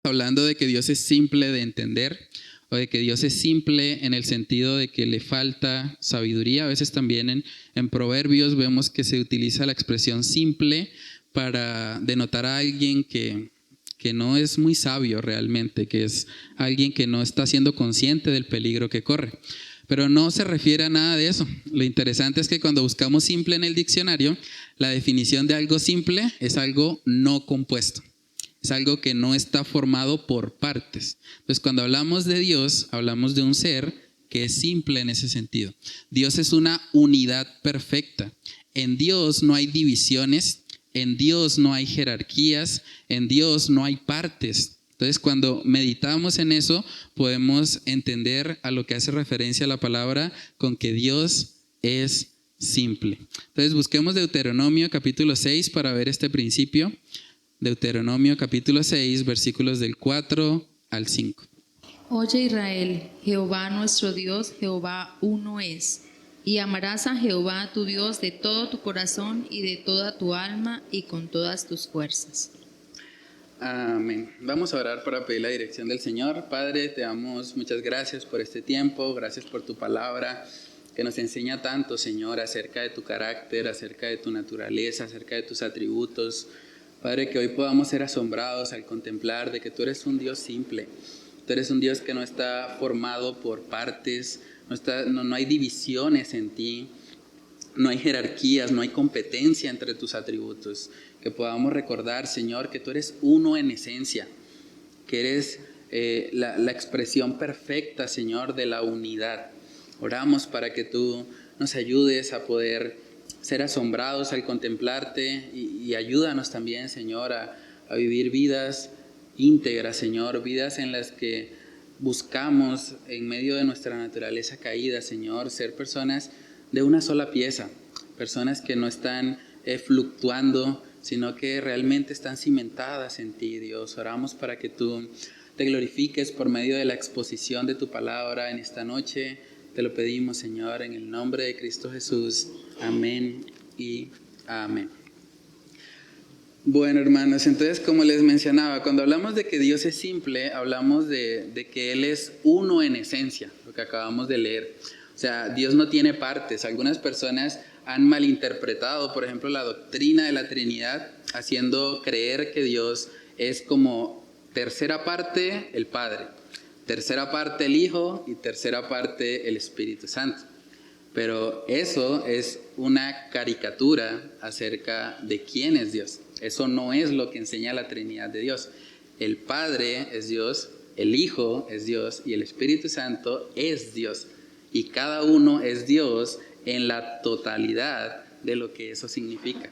hablando de que Dios es simple de entender, o de que Dios es simple en el sentido de que le falta sabiduría. A veces también en Proverbios vemos que se utiliza la expresión simple para denotar a alguien que no es muy sabio realmente, que es alguien que no está siendo consciente del peligro que corre. Pero no se refiere a nada de eso. Lo interesante es que cuando buscamos simple en el diccionario, la definición de algo simple es algo no compuesto. Es algo que no está formado por partes. Entonces, cuando hablamos de Dios, hablamos de un ser que es simple en ese sentido. Dios es una unidad perfecta. En Dios no hay divisiones, en Dios no hay jerarquías, en Dios no hay partes. Entonces, cuando meditamos en eso, podemos entender a lo que hace referencia la palabra con que Dios es simple. Entonces, busquemos Deuteronomio capítulo 6 para ver este principio. Deuteronomio capítulo 6, versículos del 4 al 5. Oye Israel, Jehová nuestro Dios, Jehová uno es. Y amarás a Jehová tu Dios de todo tu corazón y de toda tu alma y con todas tus fuerzas. Amén. Vamos a orar para pedir la dirección del Señor. Padre, te damos muchas gracias por este tiempo, gracias por tu palabra que nos enseña tanto, Señor, acerca de tu carácter, acerca de tu naturaleza, acerca de tus atributos. Padre, que hoy podamos ser asombrados al contemplar de que tú eres un Dios simple. Tú eres un Dios que no está formado por partes, no hay divisiones en ti, no hay jerarquías, no hay competencia entre tus atributos. Que podamos recordar, Señor, que tú eres uno en esencia, que eres la expresión perfecta, Señor, de la unidad. Oramos para que tú nos ayudes a poder ser asombrados al contemplarte y ayúdanos también, Señor, a vivir vidas íntegras, Señor, vidas en las que buscamos en medio de nuestra naturaleza caída, Señor, ser personas de una sola pieza, personas que no están fluctuando, sino que realmente están cimentadas en ti, Dios. Oramos para que tú te glorifiques por medio de la exposición de tu palabra en esta noche. Te lo pedimos, Señor, en el nombre de Cristo Jesús. Amén y amén. Bueno, hermanos, entonces, como les mencionaba, cuando hablamos de que Dios es simple, hablamos de que Él es uno en esencia, lo que acabamos de leer. O sea, Dios no tiene partes. Algunas personas han malinterpretado, por ejemplo, la doctrina de la Trinidad, haciendo creer que Dios es como tercera parte el Padre, tercera parte el Hijo y tercera parte el Espíritu Santo. Pero eso es una caricatura acerca de quién es Dios. Eso no es lo que enseña la Trinidad de Dios. El Padre es Dios, el Hijo es Dios y el Espíritu Santo es Dios. Y cada uno es Dios en la totalidad de lo que eso significa.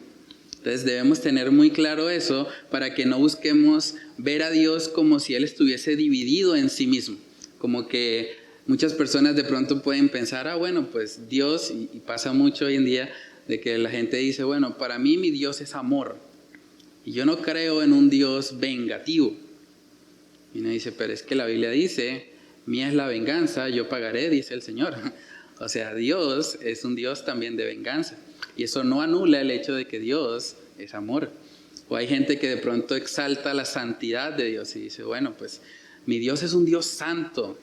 Entonces debemos tener muy claro eso para que no busquemos ver a Dios como si Él estuviese dividido en sí mismo. Como que muchas personas de pronto pueden pensar, bueno, pues Dios, y pasa mucho hoy en día, de que la gente dice, bueno, para mí mi Dios es amor. Y yo no creo en un Dios vengativo. Y uno dice, pero es que la Biblia dice, mía es la venganza, yo pagaré, dice el Señor. O sea, Dios es un Dios también de venganza. Y eso no anula el hecho de que Dios es amor. O hay gente que de pronto exalta la santidad de Dios y dice, bueno, pues mi Dios es un Dios santo.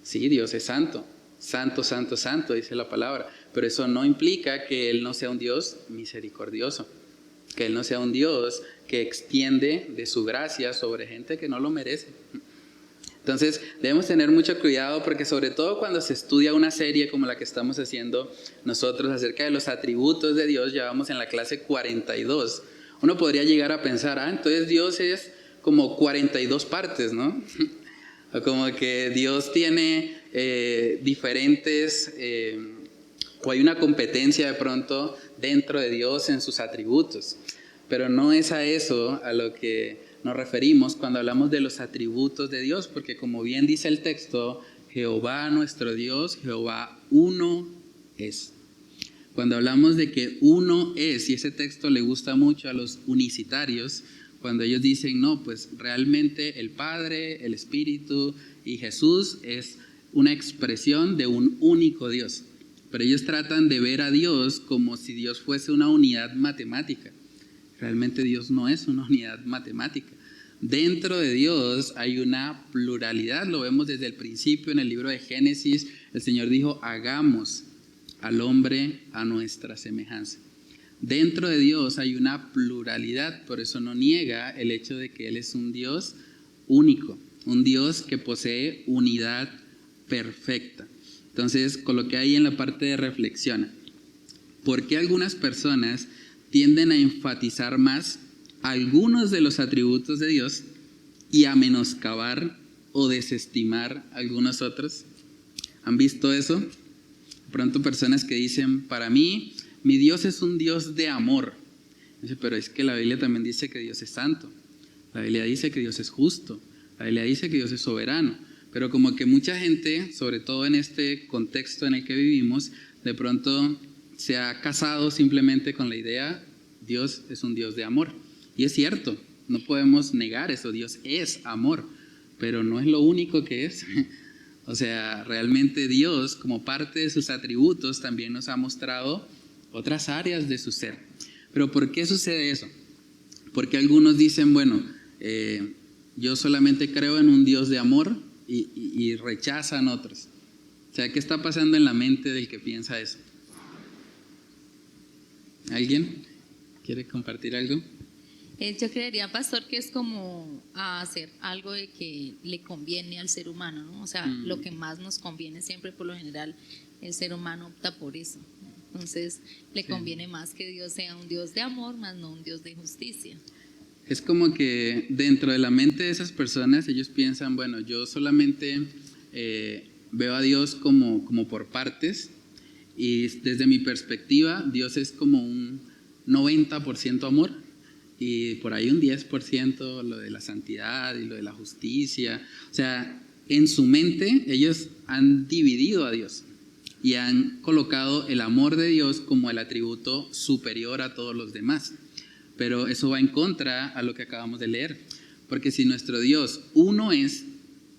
Sí, Dios es santo. Santo, santo, santo, dice la palabra. Pero eso no implica que Él no sea un Dios misericordioso. Que Él no sea un Dios que extiende de su gracia sobre gente que no lo merece. Entonces debemos tener mucho cuidado porque sobre todo cuando se estudia una serie como la que estamos haciendo nosotros acerca de los atributos de Dios, ya vamos en la clase 42, uno podría llegar a pensar, entonces Dios es como 42 partes, ¿no? O como que Dios tiene diferentes, o hay una competencia de pronto dentro de Dios en sus atributos. Pero no es a eso a lo que nos referimos cuando hablamos de los atributos de Dios, porque como bien dice el texto, Jehová nuestro Dios, Jehová uno es. Cuando hablamos de que uno es, y ese texto le gusta mucho a los unicitarios, cuando ellos dicen, no, pues realmente el Padre, el Espíritu y Jesús es una expresión de un único Dios. Pero ellos tratan de ver a Dios como si Dios fuese una unidad matemática. Realmente Dios no es una unidad matemática. Dentro de Dios hay una pluralidad, lo vemos desde el principio en el libro de Génesis. El Señor dijo, hagamos al hombre a nuestra semejanza. Dentro de Dios hay una pluralidad, por eso no niega el hecho de que Él es un Dios único, un Dios que posee unidad perfecta. Entonces, coloqué ahí en la parte de reflexión, ¿por qué algunas personas tienden a enfatizar más algunos de los atributos de Dios y a menoscabar o desestimar algunos otros? ¿Han visto eso? De pronto personas que dicen, para mí, mi Dios es un Dios de amor. Dice, pero es que la Biblia también dice que Dios es santo. La Biblia dice que Dios es justo. La Biblia dice que Dios es soberano. Pero como que mucha gente, sobre todo en este contexto en el que vivimos, de pronto se ha casado simplemente con la idea, Dios es un Dios de amor. Y es cierto, no podemos negar eso, Dios es amor, pero no es lo único que es. O sea, realmente Dios, como parte de sus atributos, también nos ha mostrado otras áreas de su ser. Pero ¿por qué sucede eso? Porque algunos dicen, bueno, yo solamente creo en un Dios de amor y rechazan otros. O sea, ¿qué está pasando en la mente del que piensa eso? ¿Alguien quiere compartir algo? Yo creería, pastor, que es como hacer algo de que le conviene al ser humano, ¿no? O sea, lo que más nos conviene siempre, por lo general, el ser humano opta por eso. Entonces, le conviene más que Dios sea un Dios de amor, más no un Dios de justicia. Es como que dentro de la mente de esas personas, ellos piensan, bueno, yo solamente veo a Dios como por partes, y desde mi perspectiva, Dios es como un 90% amor, y por ahí un 10% lo de la santidad y lo de la justicia. O sea, en su mente ellos han dividido a Dios y han colocado el amor de Dios como el atributo superior a todos los demás. Pero eso va en contra a lo que acabamos de leer. Porque si nuestro Dios uno es,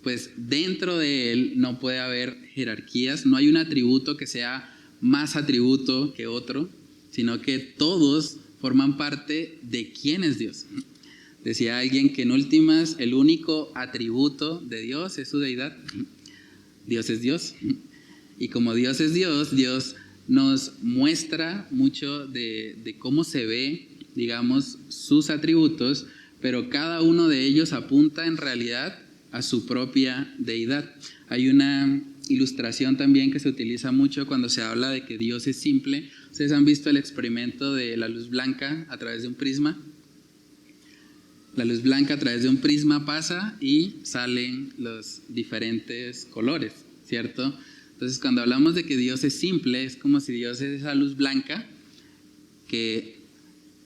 pues dentro de Él no puede haber jerarquías, no hay un atributo que sea más atributo que otro, sino que todos forman parte de quién es Dios. Decía alguien que en últimas el único atributo de Dios es su deidad. Dios es Dios. Y como Dios es Dios, Dios nos muestra mucho de cómo se ve, digamos, sus atributos, pero cada uno de ellos apunta en realidad a su propia deidad. Hay una ilustración también que se utiliza mucho cuando se habla de que Dios es simple. ¿Ustedes han visto el experimento de la luz blanca a través de un prisma? La luz blanca a través de un prisma pasa y salen los diferentes colores, ¿cierto? Entonces, cuando hablamos de que Dios es simple, es como si Dios es esa luz blanca que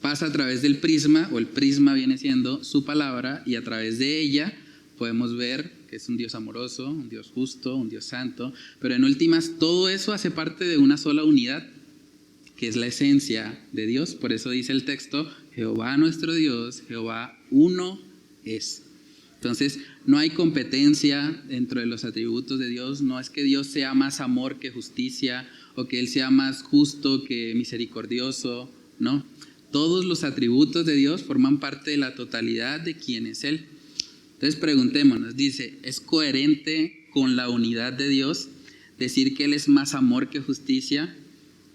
pasa a través del prisma, o el prisma viene siendo su palabra, y a través de ella podemos ver que es un Dios amoroso, un Dios justo, un Dios santo, pero en últimas todo eso hace parte de una sola unidad, que es la esencia de Dios. Por eso dice el texto, Jehová nuestro Dios, Jehová uno es. Entonces, no hay competencia dentro de los atributos de Dios. No es que Dios sea más amor que justicia, o que Él sea más justo que misericordioso, no. Todos los atributos de Dios forman parte de la totalidad de quién es Él. Entonces preguntémonos, dice, ¿es coherente con la unidad de Dios decir que Él es más amor que justicia,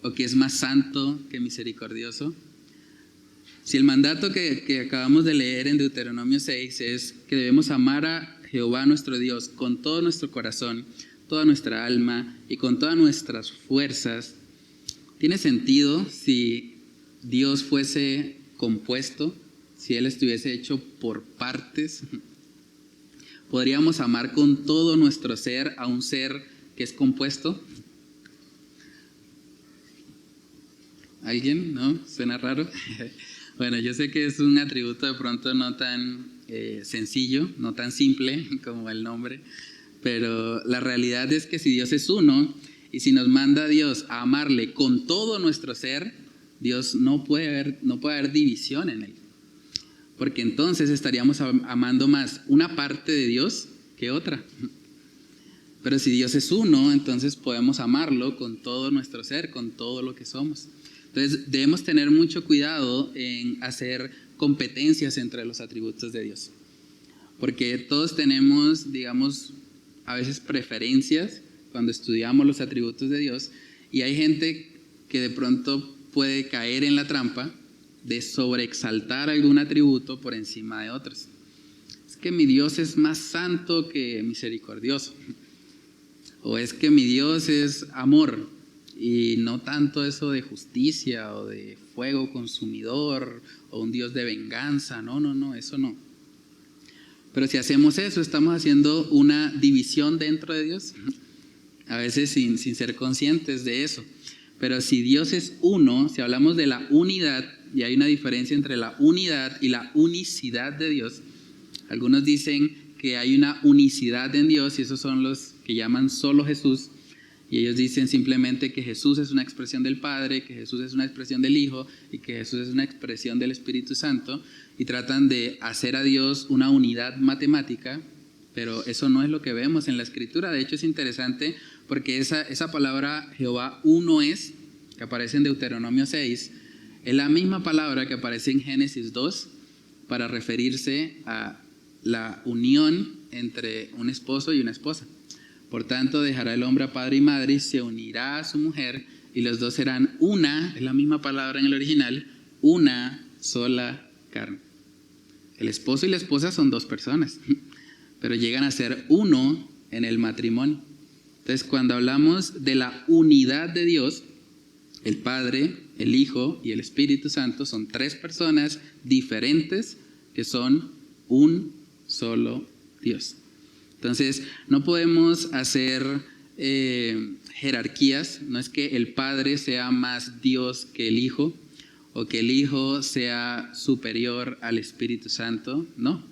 o que es más santo que misericordioso? Si el mandato que acabamos de leer en Deuteronomio 6 es que debemos amar a Jehová nuestro Dios con todo nuestro corazón, toda nuestra alma y con todas nuestras fuerzas, ¿tiene sentido si Dios fuese compuesto, si Él estuviese hecho por partes? ¿Podríamos amar con todo nuestro ser a un ser que es compuesto? ¿Alguien? ¿No? ¿Suena raro? Bueno, yo sé que es un atributo de pronto no tan sencillo, no tan simple como el nombre, pero la realidad es que si Dios es uno, y si nos manda a Dios a amarle con todo nuestro ser, Dios no puede haber división en Él. Porque entonces estaríamos amando más una parte de Dios que otra. Pero si Dios es uno, entonces podemos amarlo con todo nuestro ser, con todo lo que somos. Entonces debemos tener mucho cuidado en hacer competencias entre los atributos de Dios. porque todos tenemos, digamos, a veces preferencias cuando estudiamos los atributos de Dios, y hay gente que de pronto puede caer en la trampa de sobreexaltar algún atributo por encima de otros. Es que mi Dios es más santo que misericordioso, o es que mi Dios es amor y no tanto eso de justicia o de fuego consumidor o un Dios de venganza. No, eso no. Pero si hacemos eso, estamos haciendo una división dentro de Dios, a veces sin ser conscientes de eso. Pero si Dios es uno, si hablamos de la unidad, y hay una diferencia entre la unidad y la unicidad de Dios, algunos dicen que hay una unicidad en Dios, y esos son los que llaman solo Jesús, y ellos dicen simplemente que Jesús es una expresión del Padre, que Jesús es una expresión del Hijo, y que Jesús es una expresión del Espíritu Santo, y tratan de hacer a Dios una unidad matemática, pero eso no es lo que vemos en la Escritura. De hecho, es interesante porque esa palabra Jehová uno es, que aparece en Deuteronomio 6, es la misma palabra que aparece en Génesis 2 para referirse a la unión entre un esposo y una esposa. Por tanto, dejará el hombre a padre y madre y se unirá a su mujer, y los dos serán una, es la misma palabra en el original, una sola carne. El esposo y la esposa son dos personas, pero llegan a ser uno en el matrimonio. Entonces, cuando hablamos de la unidad de Dios, el Padre, el Hijo y el Espíritu Santo son tres personas diferentes que son un solo Dios. Entonces, no podemos hacer jerarquías. No es que el Padre sea más Dios que el Hijo, o que el Hijo sea superior al Espíritu Santo. No,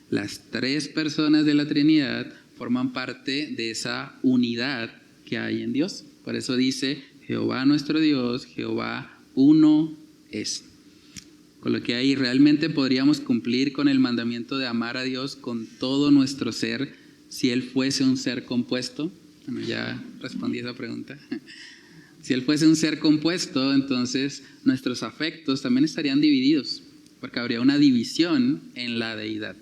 las tres personas de la Trinidad forman parte de esa unidad que hay en Dios. Por eso dice Jehová nuestro Dios, Jehová uno es. Con lo que ahí realmente podríamos cumplir con el mandamiento de amar a Dios con todo nuestro ser si Él fuese un ser compuesto. Bueno, ya respondí esa pregunta. Si Él fuese un ser compuesto, entonces nuestros afectos también estarían divididos, porque habría una división en la deidad.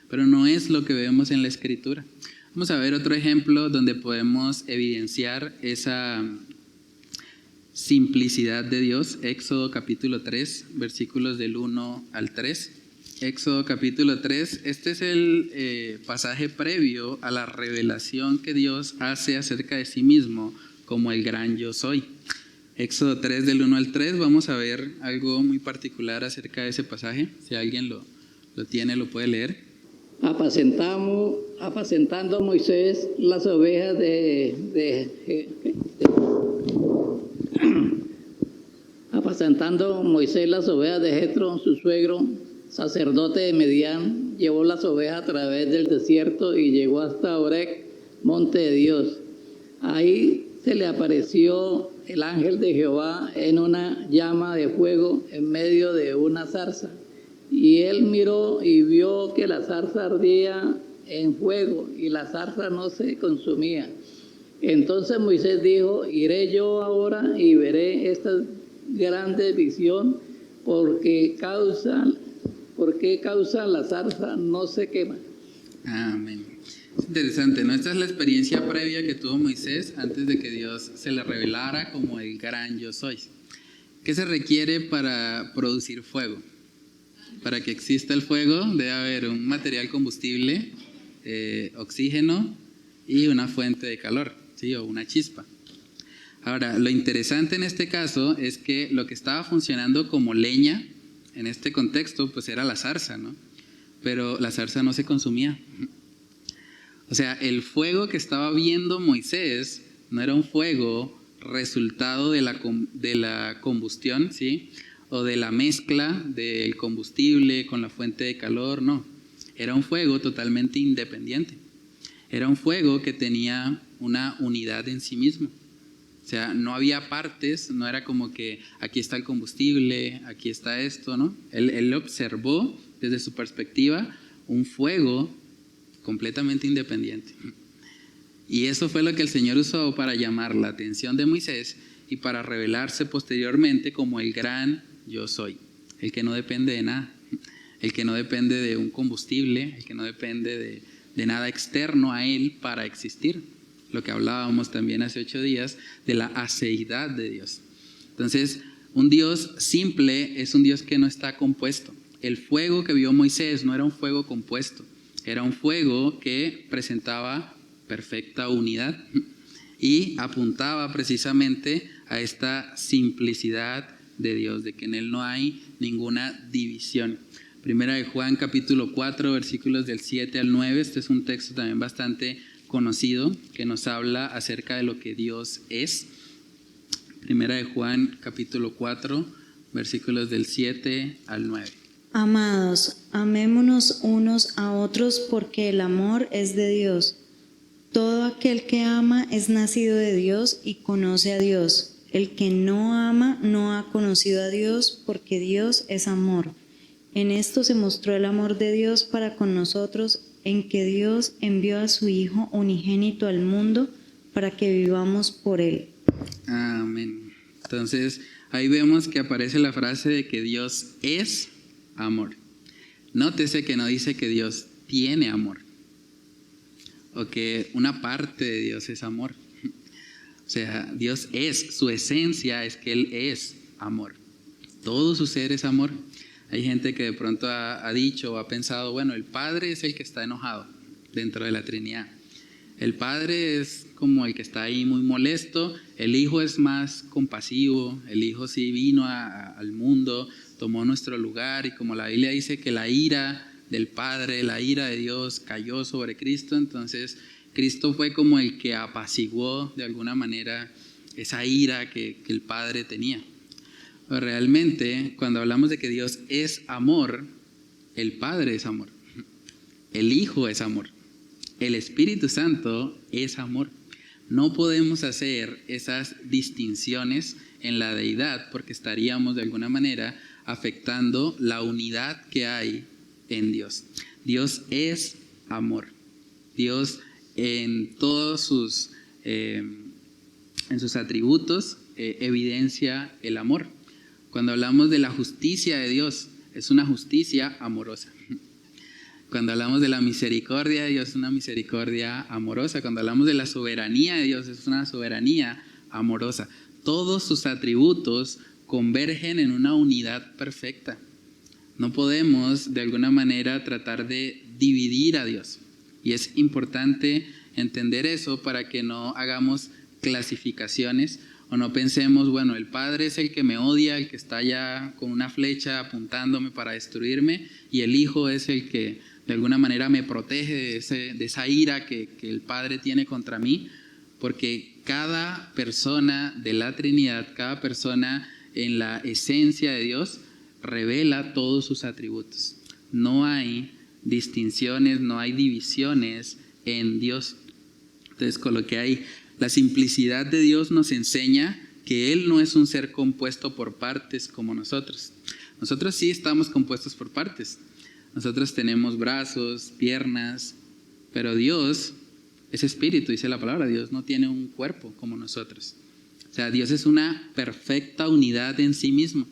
Pero no es lo que vemos en la Escritura. Vamos a ver otro ejemplo donde podemos evidenciar esa simplicidad de Dios. Éxodo capítulo 3, versículos del 1 al 3. Éxodo capítulo 3, este es el pasaje previo a la revelación que Dios hace acerca de sí mismo como el gran yo soy. Éxodo 3 del 1 al 3, vamos a ver algo muy particular acerca de ese pasaje. Si alguien lo tiene, lo puede leer. Apacentando Moisés las ovejas apacentando Moisés las ovejas de Jetro, su suegro, sacerdote de Medián, llevó las ovejas a través del desierto y llegó hasta Oreb, monte de Dios. Ahí se le apareció el ángel de Jehová en una llama de fuego en medio de una zarza. Y él miró y vio que la zarza ardía en fuego y la zarza no se consumía. Entonces Moisés dijo: iré yo ahora y veré esta grande visión, ¿por qué causa la zarza no se quema? Amén. Es interesante, ¿no? Esta es la experiencia previa que tuvo Moisés antes de que Dios se le revelara como el gran yo soy. ¿Qué se requiere para producir fuego? Para que exista el fuego debe haber un material combustible, oxígeno y una fuente de calor, ¿sí? O una chispa. Ahora, lo interesante en este caso es que lo que estaba funcionando como leña en este contexto pues era la zarza, ¿no? Pero la zarza no se consumía. O sea, el fuego que estaba viendo Moisés no era un fuego resultado de la combustión, ¿sí? O de la mezcla del combustible con la fuente de calor, no. Era un fuego totalmente independiente. Era un fuego que tenía una unidad en sí mismo. O sea, no había partes, no era como que aquí está el combustible, aquí está esto, ¿no? Él observó desde su perspectiva un fuego completamente independiente. Y eso fue lo que el Señor usó para llamar la atención de Moisés y para revelarse posteriormente como el gran yo soy, el que no depende de nada, el que no depende de un combustible, el que no depende de nada externo a Él para existir. Lo que hablábamos también hace 8 días de la aceidad de Dios. Entonces, un Dios simple es un Dios que no está compuesto. El fuego que vio Moisés no era un fuego compuesto, era un fuego que presentaba perfecta unidad y apuntaba precisamente a esta simplicidad de Dios, de que en Él no hay ninguna división. Primera de Juan capítulo 4, versículos del 7 al 9, este es un texto también bastante conocido que nos habla acerca de lo que Dios es. Primera de Juan capítulo 4, versículos del 7 al 9. Amados, amémonos unos a otros porque el amor es de Dios. Todo aquel que ama es nacido de Dios y conoce a Dios. El que no ama no ha conocido a Dios porque Dios es amor. En esto se mostró el amor de Dios para con nosotros, en que Dios envió a su Hijo unigénito al mundo para que vivamos por Él. Amén. Entonces, ahí vemos que aparece la frase de que Dios es amor. Nótese que no dice que Dios tiene amor o que una parte de Dios es amor. O sea, Dios es, su esencia es que Él es amor. Todo su ser es amor. Hay gente que de pronto ha dicho o ha pensado, bueno, el Padre es el que está enojado dentro de la Trinidad. El Padre es como el que está ahí muy molesto, el Hijo es más compasivo, el Hijo sí vino al mundo, tomó nuestro lugar y como la Biblia dice que la ira del Padre, la ira de Dios cayó sobre Cristo, entonces Cristo fue como el que apaciguó de alguna manera esa ira que el Padre tenía. Pero realmente, cuando hablamos de que Dios es amor, el Padre es amor, el Hijo es amor, el Espíritu Santo es amor. No podemos hacer esas distinciones en la deidad porque estaríamos de alguna manera afectando la unidad que hay en Dios. Dios es amor. Dios en todos sus atributos evidencia el amor. Cuando hablamos de la justicia de Dios, es una justicia amorosa. Cuando hablamos de la misericordia de Dios, es una misericordia amorosa. Cuando hablamos de la soberanía de Dios, es una soberanía amorosa. Todos sus atributos convergen en una unidad perfecta. No podemos de alguna manera tratar de dividir a Dios. Y es importante entender eso para que no hagamos clasificaciones o no pensemos, bueno, el Padre es el que me odia, el que está allá con una flecha apuntándome para destruirme, y el Hijo es el que de alguna manera me protege de esa ira que el Padre tiene contra mí, porque cada persona de la Trinidad, cada persona en la esencia de Dios, revela todos sus atributos. No hay distinciones, no hay divisiones en Dios. Entonces, con lo que hay, la simplicidad de Dios nos enseña que Él no es un ser compuesto por partes como nosotros. Nosotros sí estamos compuestos por partes. Nosotros tenemos brazos, piernas, pero Dios es espíritu, dice la palabra. Dios no tiene un cuerpo como nosotros. O sea, Dios es una perfecta unidad en sí mismo.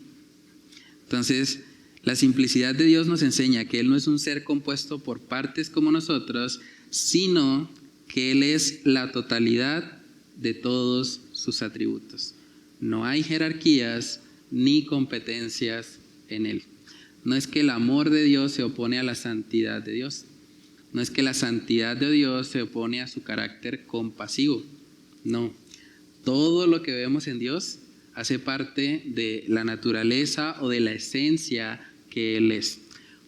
Entonces, la simplicidad de Dios nos enseña que Él no es un ser compuesto por partes como nosotros, sino que Él es la totalidad de todos sus atributos. No hay jerarquías ni competencias en Él. No es que el amor de Dios se opone a la santidad de Dios. No es que la santidad de Dios se opone a su carácter compasivo. No. Todo lo que vemos en Dios hace parte de la naturaleza o de la esencia que Él es.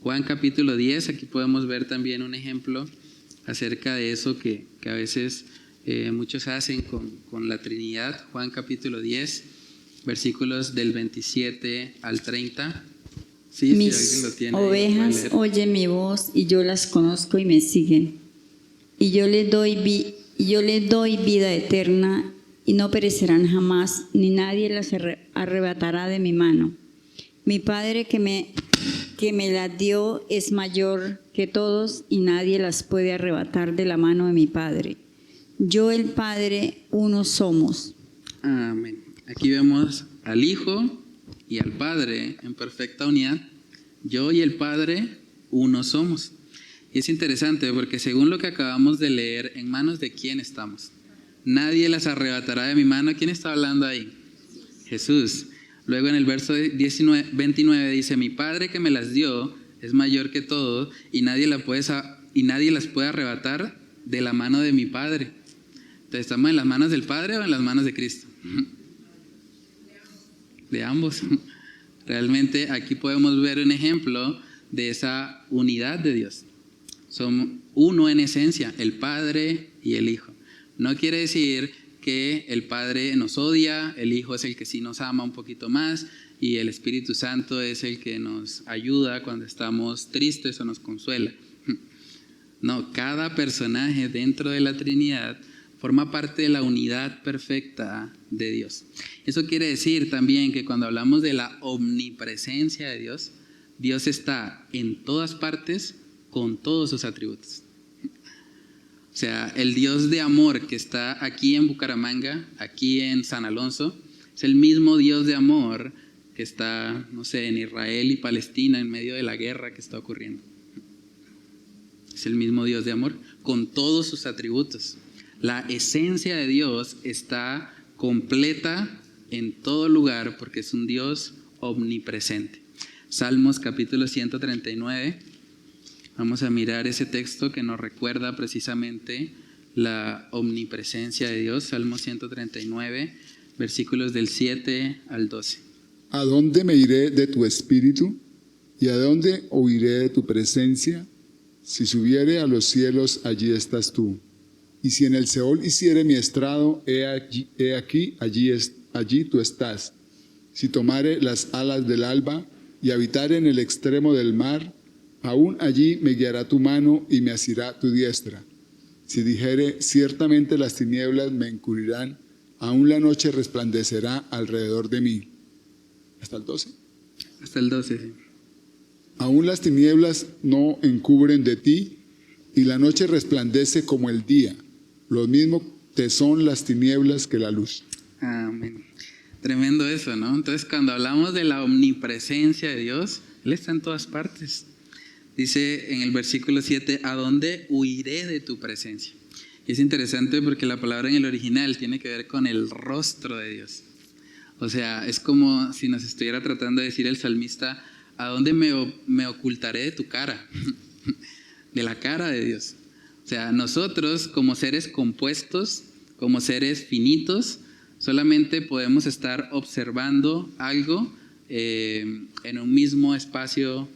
Juan capítulo 10, aquí podemos ver también un ejemplo acerca de eso que a veces muchos hacen con la Trinidad. Juan capítulo 10, versículos del 27 al 30. Sí, Mis si alguien lo tiene, ovejas oyen mi voz y yo las conozco y me siguen. Y yo les doy vida eterna y no perecerán jamás, ni nadie las arrebatará de mi mano. Mi Padre que me las dio es mayor que todos y nadie las puede arrebatar de la mano de mi Padre. Yo y el Padre uno somos. Amén. Aquí vemos al Hijo y al Padre en perfecta unidad. Yo y el Padre uno somos. Y es interesante porque según lo que acabamos de leer, ¿en manos de quién estamos? Nadie las arrebatará de mi mano. ¿Quién está hablando ahí? Jesús. Luego en el verso 29 dice, mi Padre que me las dio es mayor que todo y nadie las puede arrebatar de la mano de mi Padre. Entonces, ¿estamos en las manos del Padre o en las manos de Cristo? De ambos. Realmente aquí podemos ver un ejemplo de esa unidad de Dios. Son uno en esencia, el Padre y el Hijo. No quiere decir que el Padre nos odia, el Hijo es el que sí nos ama un poquito más y el Espíritu Santo es el que nos ayuda cuando estamos tristes o nos consuela. No, cada personaje dentro de la Trinidad forma parte de la unidad perfecta de Dios. Eso quiere decir también que cuando hablamos de la omnipresencia de Dios, Dios está en todas partes con todos sus atributos. O sea, el Dios de amor que está aquí en Bucaramanga, aquí en San Alonso, es el mismo Dios de amor que está, no sé, en Israel y Palestina en medio de la guerra que está ocurriendo. Es el mismo Dios de amor con todos sus atributos. La esencia de Dios está completa en todo lugar porque es un Dios omnipresente. Salmos capítulo 139. Vamos a mirar ese texto que nos recuerda precisamente la omnipresencia de Dios. Salmos 139, versículos del 7 al 12. ¿A dónde me iré de tu espíritu? ¿Y a dónde huiré de tu presencia? Si subiere a los cielos, allí estás tú. Y si en el Seol hiciere mi estrado, he aquí, allí tú estás. Si tomare las alas del alba y habitare en el extremo del mar, aún allí me guiará tu mano y me asirá tu diestra. Si dijere, ciertamente las tinieblas me encubrirán, aún la noche resplandecerá alrededor de mí. ¿Hasta el 12? Hasta el 12, sí. Aún las tinieblas no encubren de ti, y la noche resplandece como el día. Lo mismo te son las tinieblas que la luz. Amén. Tremendo eso, ¿no? Entonces, cuando hablamos de la omnipresencia de Dios, Él está en todas partes. Dice en el versículo 7, ¿a dónde huiré de tu presencia? Y es interesante porque la palabra en el original tiene que ver con el rostro de Dios. O sea, es como si nos estuviera tratando de decir el salmista, ¿a dónde me ocultaré de tu cara? De la cara de Dios. O sea, nosotros como seres compuestos, como seres finitos, solamente podemos estar observando algo en un mismo espacio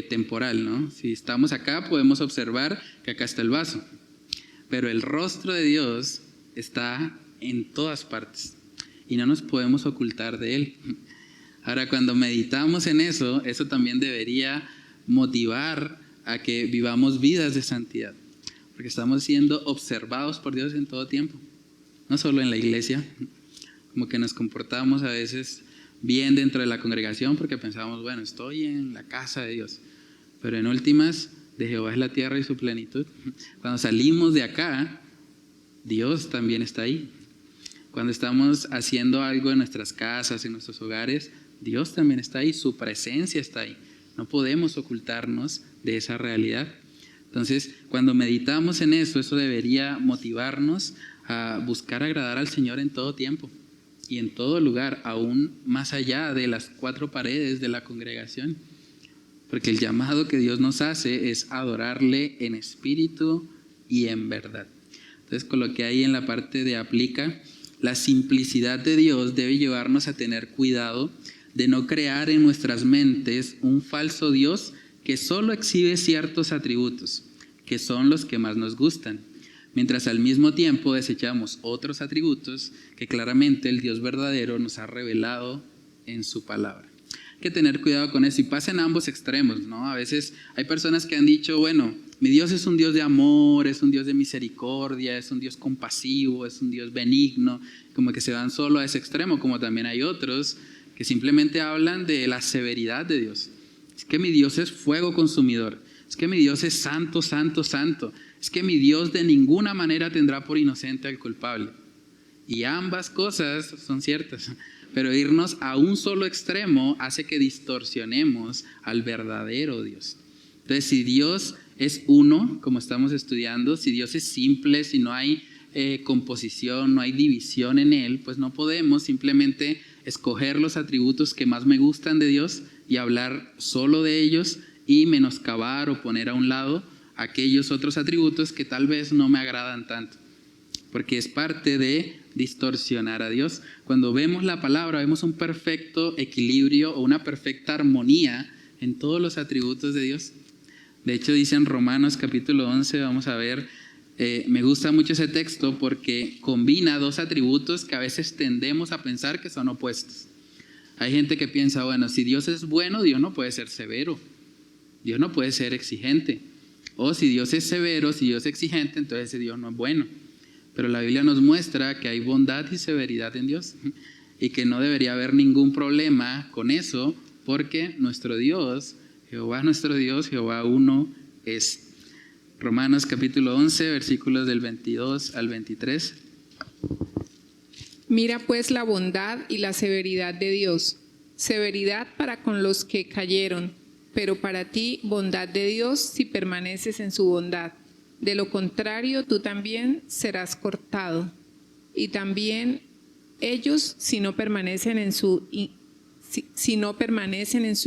temporal, ¿no? Si estamos acá podemos observar que acá está el vaso, pero el rostro de Dios está en todas partes y no nos podemos ocultar de Él. Ahora, cuando meditamos en eso, eso también debería motivar a que vivamos vidas de santidad, porque estamos siendo observados por Dios en todo tiempo, no solo en la iglesia, como que nos comportamos a veces bien dentro de la congregación porque pensamos, bueno, estoy en la casa de Dios, pero en últimas, de Jehová es la tierra y su plenitud. Cuando salimos de acá, Dios también está ahí. Cuando estamos haciendo algo en nuestras casas, en nuestros hogares, Dios también está ahí, su presencia está ahí. No podemos ocultarnos de esa realidad. Entonces, cuando meditamos en eso, eso debería motivarnos a buscar agradar al Señor en todo tiempo y en todo lugar, aún más allá de las 4 paredes de la congregación. Porque el llamado que Dios nos hace es adorarle en espíritu y en verdad. Entonces, coloqué ahí en la parte de aplica, la simplicidad de Dios debe llevarnos a tener cuidado de no crear en nuestras mentes un falso Dios que solo exhibe ciertos atributos, que son los que más nos gustan, mientras al mismo tiempo desechamos otros atributos que claramente el Dios verdadero nos ha revelado en su palabra. Hay que tener cuidado con eso y pasa en ambos extremos, ¿no? A veces hay personas que han dicho, bueno, mi Dios es un Dios de amor, es un Dios de misericordia, es un Dios compasivo, es un Dios benigno, como que se van solo a ese extremo, como también hay otros que simplemente hablan de la severidad de Dios. Es que mi Dios es fuego consumidor, es que mi Dios es santo, santo, santo, es que mi Dios de ninguna manera tendrá por inocente al culpable. Y ambas cosas son ciertas, Pero irnos a un solo extremo hace que distorsionemos al verdadero Dios. Entonces, si Dios es uno, como estamos estudiando, si Dios es simple, si no hay composición, no hay división en Él, pues no podemos simplemente escoger los atributos que más me gustan de Dios y hablar solo de ellos y menoscabar o poner a un lado aquellos otros atributos que tal vez no me agradan tanto, porque es parte de distorsionar a Dios. Cuando vemos la palabra, vemos un perfecto equilibrio o una perfecta armonía en todos los atributos de Dios. De hecho, dice en Romanos capítulo 11, vamos a ver, me gusta mucho ese texto porque combina dos atributos que a veces tendemos a pensar que son opuestos. Hay gente que piensa, bueno, si Dios es bueno, Dios no puede ser severo, Dios no puede ser exigente. O si Dios es severo, si Dios es exigente, entonces ese Dios no es bueno. Pero la Biblia nos muestra que hay bondad y severidad en Dios y que no debería haber ningún problema con eso, porque nuestro Dios, Jehová nuestro Dios, Jehová uno es. Romanos capítulo 11, versículos del 22 al 23. Mira pues la bondad y la severidad de Dios. Severidad para con los que cayeron, pero para ti bondad de Dios si permaneces en su bondad. De lo contrario, tú también serás cortado. Y también ellos, si no permanecen en su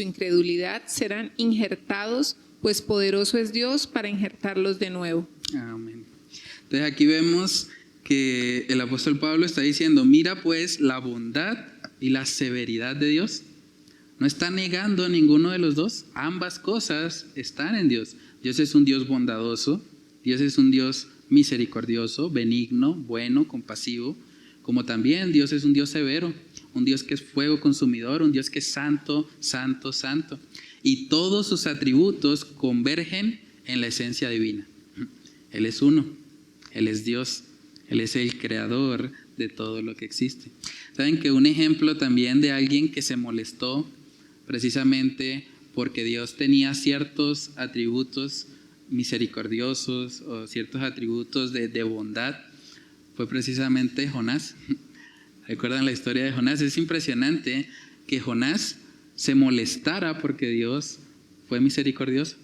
incredulidad, serán injertados, pues poderoso es Dios para injertarlos de nuevo. Amén. Entonces aquí vemos que el apóstol Pablo está diciendo, mira pues la bondad y la severidad de Dios. No está negando ninguno de los dos. Ambas cosas están en Dios. Dios es un Dios bondadoso. Dios es un Dios misericordioso, benigno, bueno, compasivo. Como también Dios es un Dios severo. Un Dios que es fuego consumidor. Un Dios que es santo, santo, santo. Y todos sus atributos convergen en la esencia divina. Él es uno. Él es Dios. Él es el creador de todo lo que existe. ¿Saben que un ejemplo también de alguien que se molestó precisamente porque Dios tenía ciertos atributos misericordiosos o ciertos atributos de bondad fue precisamente Jonás? ¿Recuerdan la historia de Jonás? Es impresionante que Jonás se molestara porque Dios fue misericordioso.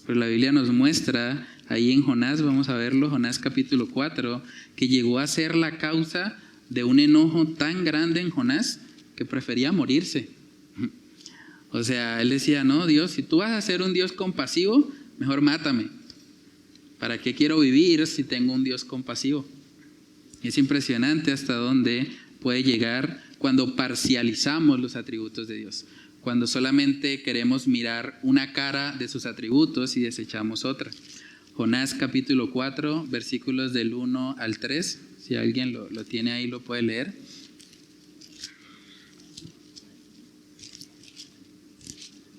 Pero la Biblia nos muestra ahí en Jonás, vamos a verlo, Jonás capítulo 4, que llegó a ser la causa de un enojo tan grande en Jonás que prefería morirse. O sea, él decía, no, Dios, si tú vas a ser un Dios compasivo, mejor mátame. ¿Para qué quiero vivir si tengo un Dios compasivo? Es impresionante hasta dónde puede llegar cuando parcializamos los atributos de Dios. Cuando solamente queremos mirar una cara de sus atributos y desechamos otra. Jonás capítulo 4, versículos del 1 al 3. Si alguien lo tiene ahí, lo puede leer.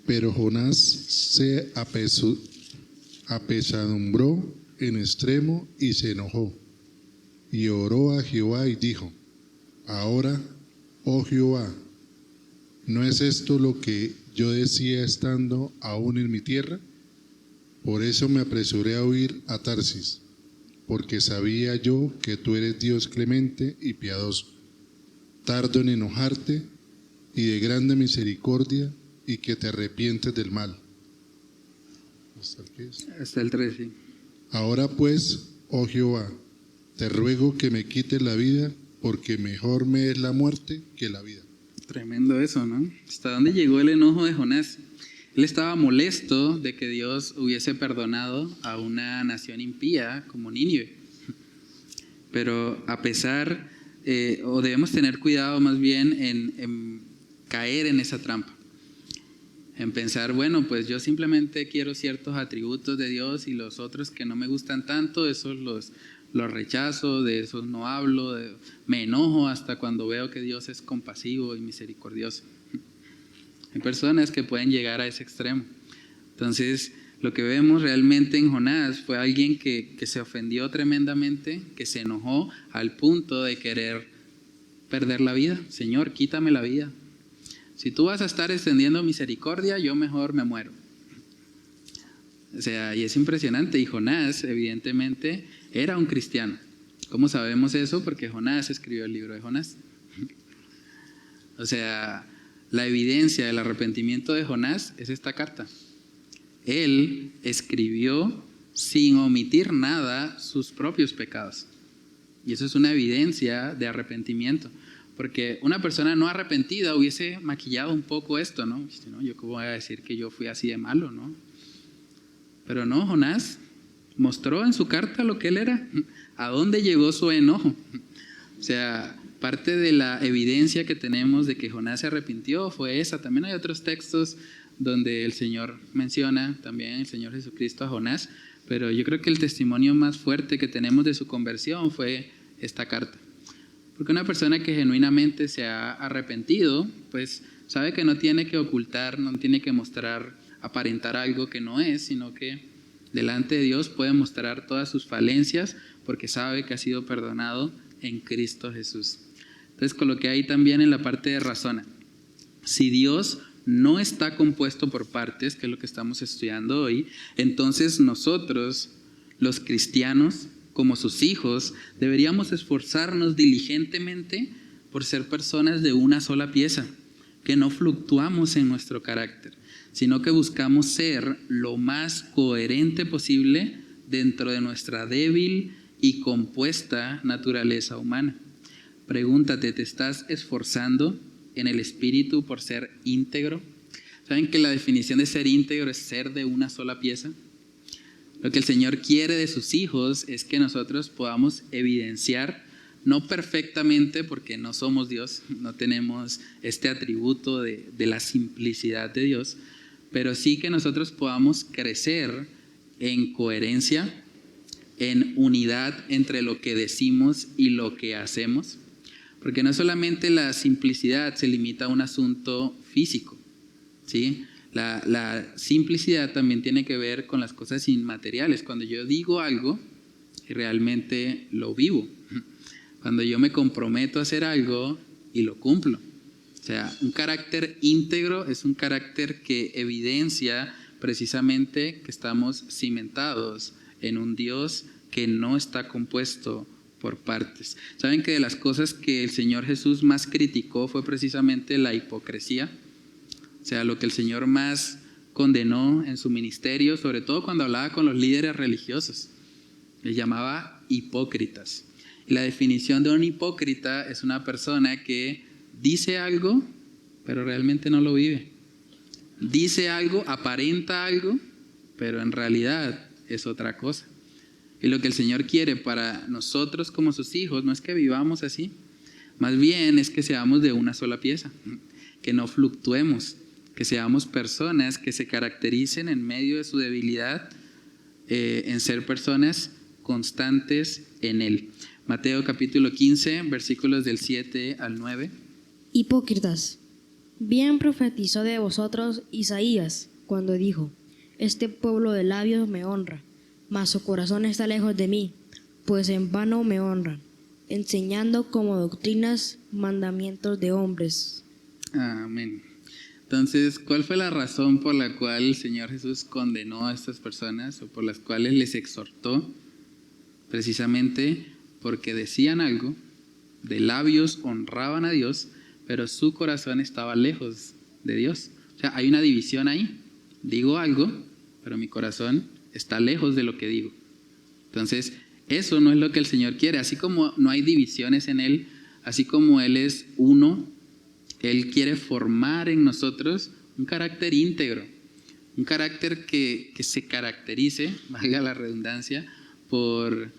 Pero Jonás se apesadumbró en extremo y se enojó. Y oró a Jehová y dijo, ahora, oh Jehová, ¿no es esto lo que yo decía estando aún en mi tierra? Por eso me apresuré a huir a Tarsis, porque sabía yo que tú eres Dios clemente y piadoso, tardo en enojarte y de grande misericordia, y que te arrepientes del mal. Hasta el 3, sí. Ahora pues, oh Jehová, te ruego que me quites la vida, porque mejor me es la muerte que la vida. Tremendo eso, ¿no? ¿Hasta dónde llegó el enojo de Jonás? Él estaba molesto de que Dios hubiese perdonado a una nación impía como Nínive. Pero a pesar, o debemos tener cuidado más bien en caer en esa trampa. En pensar, bueno, pues yo simplemente quiero ciertos atributos de Dios y los otros que no me gustan tanto, esos los rechazo, de esos no hablo, me enojo hasta cuando veo que Dios es compasivo y misericordioso. Hay personas que pueden llegar a ese extremo. Entonces, lo que vemos realmente en Jonás fue alguien que se ofendió tremendamente, que se enojó al punto de querer perder la vida. Señor, quítame la vida. Si tú vas a estar extendiendo misericordia, yo mejor me muero. O sea, y es impresionante. Y Jonás, evidentemente, era un cristiano. ¿Cómo sabemos eso? Porque Jonás escribió el libro de Jonás. O sea, la evidencia del arrepentimiento de Jonás es esta carta. Él escribió sin omitir nada sus propios pecados. Y eso es una evidencia de arrepentimiento. Porque una persona no arrepentida hubiese maquillado un poco esto, ¿no? Yo cómo voy a decir que yo fui así de malo, ¿no? Pero no, Jonás mostró en su carta lo que él era, a dónde llegó su enojo. O sea, parte de la evidencia que tenemos de que Jonás se arrepintió fue esa. También hay otros textos donde el Señor menciona, también el Señor Jesucristo, a Jonás, pero yo creo que el testimonio más fuerte que tenemos de su conversión fue esta carta. Porque una persona que genuinamente se ha arrepentido, pues sabe que no tiene que ocultar, no tiene que mostrar, aparentar algo que no es, sino que delante de Dios puede mostrar todas sus falencias porque sabe que ha sido perdonado en Cristo Jesús. Entonces coloqué ahí también en la parte de razona. Si Dios no está compuesto por partes, que es lo que estamos estudiando hoy, entonces nosotros, los cristianos, como sus hijos, deberíamos esforzarnos diligentemente por ser personas de una sola pieza, que no fluctuamos en nuestro carácter, sino que buscamos ser lo más coherente posible dentro de nuestra débil y compuesta naturaleza humana. Pregúntate, ¿te estás esforzando en el espíritu por ser íntegro? ¿Saben que la definición de ser íntegro es ser de una sola pieza? Lo que el Señor quiere de sus hijos es que nosotros podamos evidenciar, no perfectamente porque no somos Dios, no tenemos este atributo de la simplicidad de Dios, pero sí que nosotros podamos crecer en coherencia, en unidad entre lo que decimos y lo que hacemos. Porque no solamente la simplicidad se limita a un asunto físico, ¿sí? La simplicidad también tiene que ver con las cosas inmateriales. Cuando yo digo algo y realmente lo vivo. Cuando yo me comprometo a hacer algo y lo cumplo. O sea, un carácter íntegro es un carácter que evidencia precisamente que estamos cimentados en un Dios que no está compuesto por partes. ¿Saben que de las cosas que el Señor Jesús más criticó fue precisamente la hipocresía? O sea, lo que el Señor más condenó en su ministerio, sobre todo cuando hablaba con los líderes religiosos. Les llamaba hipócritas. Y la definición de un hipócrita es una persona que dice algo, pero realmente no lo vive. Dice algo, aparenta algo, pero en realidad es otra cosa. Y lo que el Señor quiere para nosotros como sus hijos no es que vivamos así, más bien es que seamos de una sola pieza, que no fluctuemos, que seamos personas que se caractericen en medio de su debilidad, en ser personas constantes en Él. Mateo capítulo 15, versículos del 7 al 9. Hipócritas, bien profetizó de vosotros Isaías cuando dijo: este pueblo de labios me honra, mas su corazón está lejos de mí, pues en vano me honran, enseñando como doctrinas mandamientos de hombres. Amén. Entonces, ¿cuál fue la razón por la cual el Señor Jesús condenó a estas personas o por las cuales les exhortó? Precisamente porque decían algo, de labios honraban a Dios, pero su corazón estaba lejos de Dios. O sea, hay una división ahí. Digo algo, pero mi corazón está lejos de lo que digo. Entonces, eso no es lo que el Señor quiere. Así como no hay divisiones en Él, así como Él es uno, Él quiere formar en nosotros un carácter íntegro, un carácter que se caracterice, valga la redundancia, por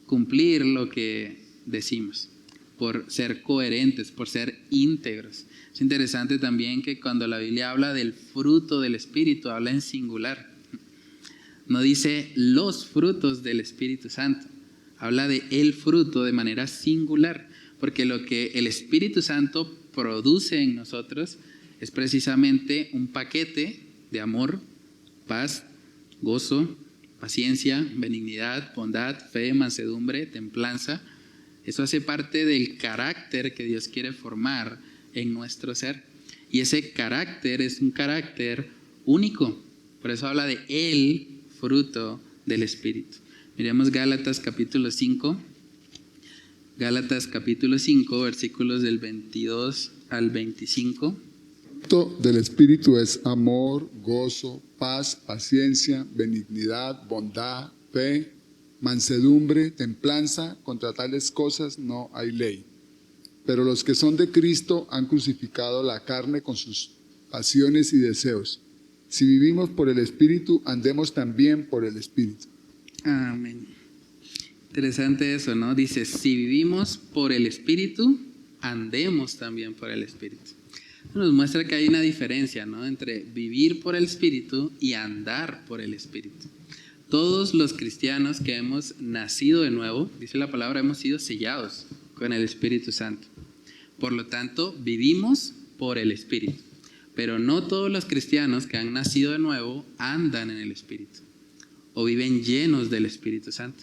cumplir lo que decimos, por ser coherentes, por ser íntegros. Es interesante también que cuando la Biblia habla del fruto del Espíritu, habla en singular. No dice los frutos del Espíritu Santo, habla de el fruto de manera singular, porque lo que el Espíritu Santo produce en nosotros es precisamente un paquete de amor, paz, gozo, paciencia, benignidad, bondad, fe, mansedumbre, templanza. Eso hace parte del carácter que Dios quiere formar en nuestro ser. Y ese carácter es un carácter único. Por eso habla de el fruto del Espíritu. Miremos Gálatas capítulo 5, Gálatas capítulo 5, versículos del 22 al 25. El fruto del Espíritu es amor, gozo, paz, paciencia, benignidad, bondad, fe, mansedumbre, templanza. Contra tales cosas no hay ley. Pero los que son de Cristo han crucificado la carne con sus pasiones y deseos. Si vivimos por el Espíritu, andemos también por el Espíritu. Amén. Interesante eso, ¿no? Dice, si vivimos por el Espíritu, andemos también por el Espíritu. Nos muestra que hay una diferencia, ¿no?, entre vivir por el Espíritu y andar por el Espíritu. Todos los cristianos que hemos nacido de nuevo, dice la palabra, hemos sido sellados con el Espíritu Santo. Por lo tanto, vivimos por el Espíritu. Pero no todos los cristianos que han nacido de nuevo andan en el Espíritu o viven llenos del Espíritu Santo.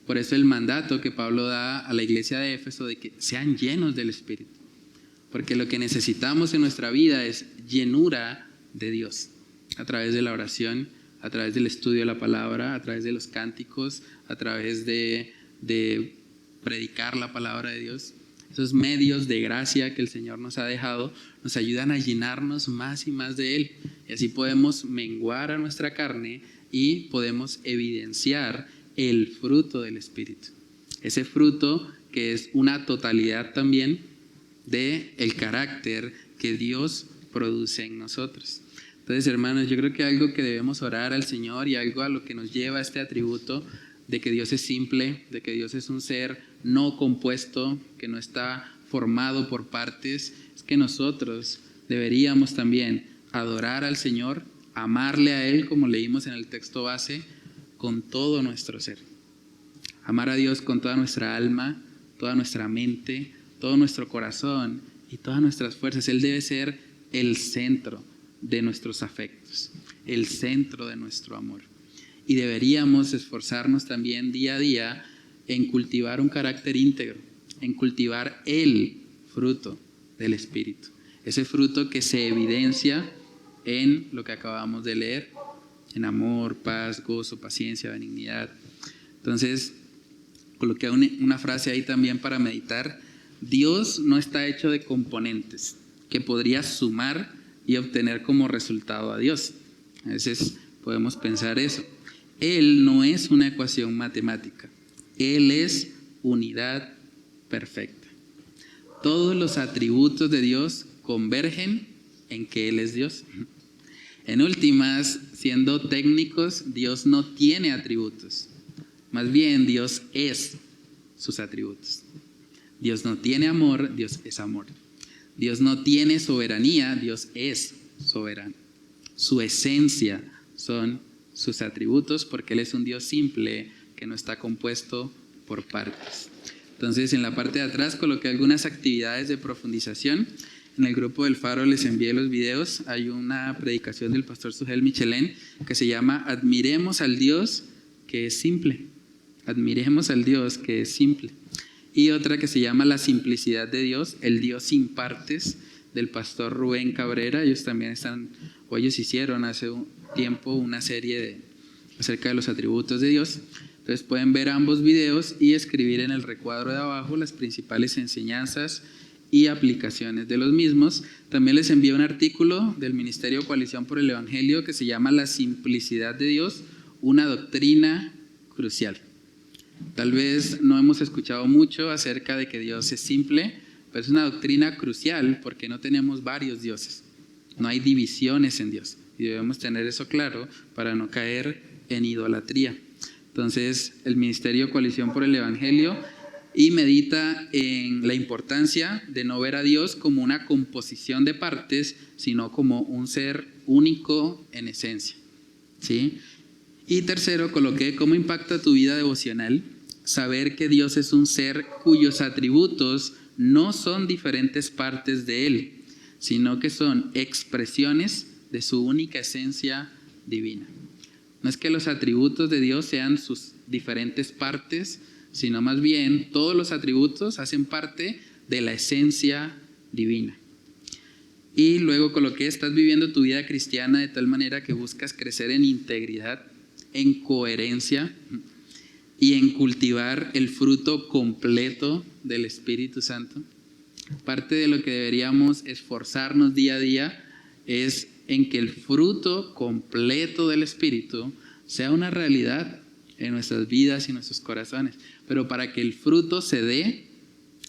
Por eso el mandato que Pablo da a la iglesia de Éfeso de que sean llenos del Espíritu. Porque lo que necesitamos en nuestra vida es llenura de Dios. A través de la oración, a través del estudio de la palabra, a través de los cánticos, a través de predicar la palabra de Dios. Esos medios de gracia que el Señor nos ha dejado nos ayudan a llenarnos más y más de Él. Y así podemos menguar a nuestra carne y podemos evidenciar el fruto del Espíritu. Ese fruto que es una totalidad también del carácter que Dios produce en nosotros. Entonces, hermanos, yo creo que algo que debemos orar al Señor y algo a lo que nos lleva este atributo de que Dios es simple, de que Dios es un ser no compuesto, que no está formado por partes, es que nosotros deberíamos también adorar al Señor, amarle a Él, como leímos en el texto base, con todo nuestro ser. Amar a Dios con toda nuestra alma, toda nuestra mente, todo nuestro corazón y todas nuestras fuerzas. Él debe ser el centro de nuestros afectos, el centro de nuestro amor. Y deberíamos esforzarnos también día a día en cultivar un carácter íntegro, en cultivar el fruto del Espíritu. Ese fruto que se evidencia en lo que acabamos de leer, en amor, paz, gozo, paciencia, benignidad. Entonces, coloqué una frase ahí también para meditar. Dios no está hecho de componentes que podrías sumar y obtener como resultado a Dios. A veces podemos pensar eso. Él no es una ecuación matemática. Él es unidad perfecta. Todos los atributos de Dios convergen en que Él es Dios. En últimas, siendo técnicos, Dios no tiene atributos. Más bien, Dios es sus atributos. Dios no tiene amor, Dios es amor. Dios no tiene soberanía, Dios es soberano. Su esencia son sus atributos porque Él es un Dios simple que no está compuesto por partes. Entonces, en la parte de atrás coloqué algunas actividades de profundización. En el grupo del Faro les envié los videos. Hay una predicación del pastor Sugel Michelén que se llama Admiremos al Dios que es simple. Admiremos al Dios que es simple. Y otra que se llama La simplicidad de Dios, el Dios sin partes, del pastor Rubén Cabrera. Ellos hicieron hace un tiempo una serie acerca de los atributos de Dios. Entonces pueden ver ambos videos y escribir en el recuadro de abajo las principales enseñanzas y aplicaciones de los mismos. También les envié un artículo del Ministerio Coalición por el Evangelio que se llama La simplicidad de Dios, una doctrina crucial. Tal vez no hemos escuchado mucho acerca de que Dios es simple, pero es una doctrina crucial porque no tenemos varios dioses. No hay divisiones en Dios y debemos tener eso claro para no caer en idolatría. Entonces, el Ministerio Coalición por el Evangelio y medita en la importancia de no ver a Dios como una composición de partes, sino como un ser único en esencia. ¿Sí? Y tercero, coloqué cómo impacta tu vida devocional saber que Dios es un ser cuyos atributos no son diferentes partes de Él, sino que son expresiones de su única esencia divina. No es que los atributos de Dios sean sus diferentes partes, sino más bien todos los atributos hacen parte de la esencia divina. Y luego coloqué, estás viviendo tu vida cristiana de tal manera que buscas crecer en integridad, en coherencia y en cultivar el fruto completo del Espíritu Santo. Parte de lo que deberíamos esforzarnos día a día es en que el fruto completo del Espíritu sea una realidad en nuestras vidas y nuestros corazones. Pero para que el fruto se dé,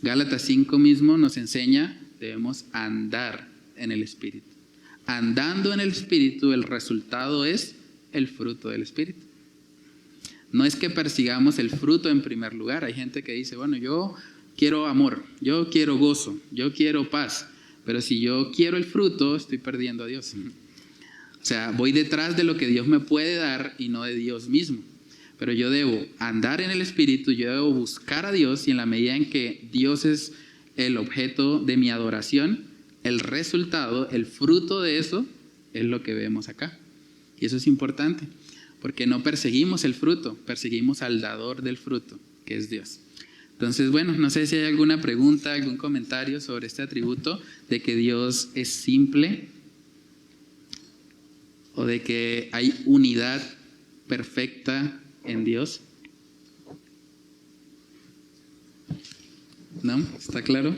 Gálatas 5 mismo nos enseña, debemos andar en el Espíritu. Andando en el Espíritu, el resultado es el fruto del Espíritu. No es que persigamos el fruto en primer lugar. Hay gente que dice, bueno, yo quiero amor, yo quiero gozo, yo quiero paz, pero si yo quiero el fruto, estoy perdiendo a Dios. O sea, voy detrás de lo que Dios me puede dar y no de Dios mismo. Pero yo debo andar en el Espíritu, yo debo buscar a Dios, y en la medida en que Dios es el objeto de mi adoración, el resultado, el fruto de eso es lo que vemos acá. Y eso es importante, porque no perseguimos el fruto, perseguimos al dador del fruto, que es Dios. Entonces, bueno, no sé si hay alguna pregunta, algún comentario sobre este atributo de que Dios es simple o de que hay unidad perfecta en Dios. ¿No? ¿Está claro?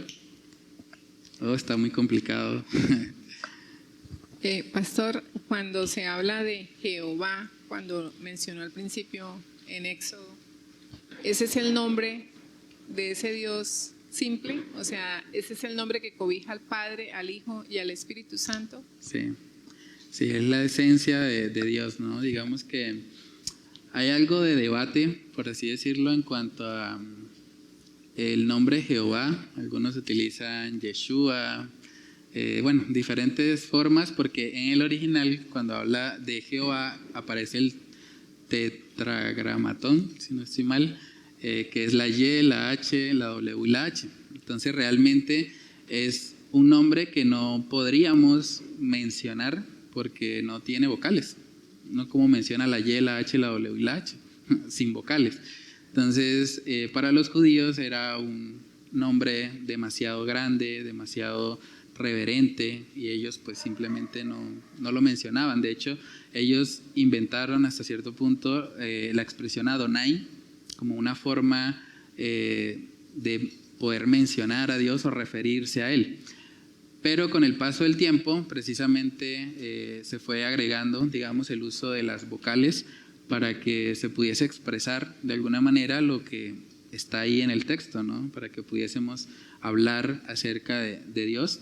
Oh, está muy complicado. Pastor, cuando se habla de Jehová, cuando mencionó al principio en Éxodo, ¿ese es el nombre de ese Dios simple? O sea, ¿ese es el nombre que cobija al Padre, al Hijo y al Espíritu Santo? Sí, sí, es la esencia de Dios, ¿no? Digamos que hay algo de debate, por así decirlo, en cuanto a el nombre Jehová. Algunos utilizan Yeshua, bueno, diferentes formas, porque en el original, cuando habla de Jehová, aparece el tetragramatón, si no estoy mal, que es la Y, la H, la W y la H. Entonces realmente es un nombre que no podríamos mencionar porque no tiene vocales, no como menciona la Y, la H, la W y la H, sin vocales. Entonces para los judíos era un nombre demasiado grande, demasiado reverente, y ellos pues simplemente no lo mencionaban. De hecho, ellos inventaron hasta cierto punto la expresión Adonai como una forma de poder mencionar a Dios o referirse a Él. Pero con el paso del tiempo, precisamente se fue agregando, digamos, el uso de las vocales para que se pudiese expresar de alguna manera lo que está ahí en el texto, ¿no? Para que pudiésemos hablar acerca de Dios.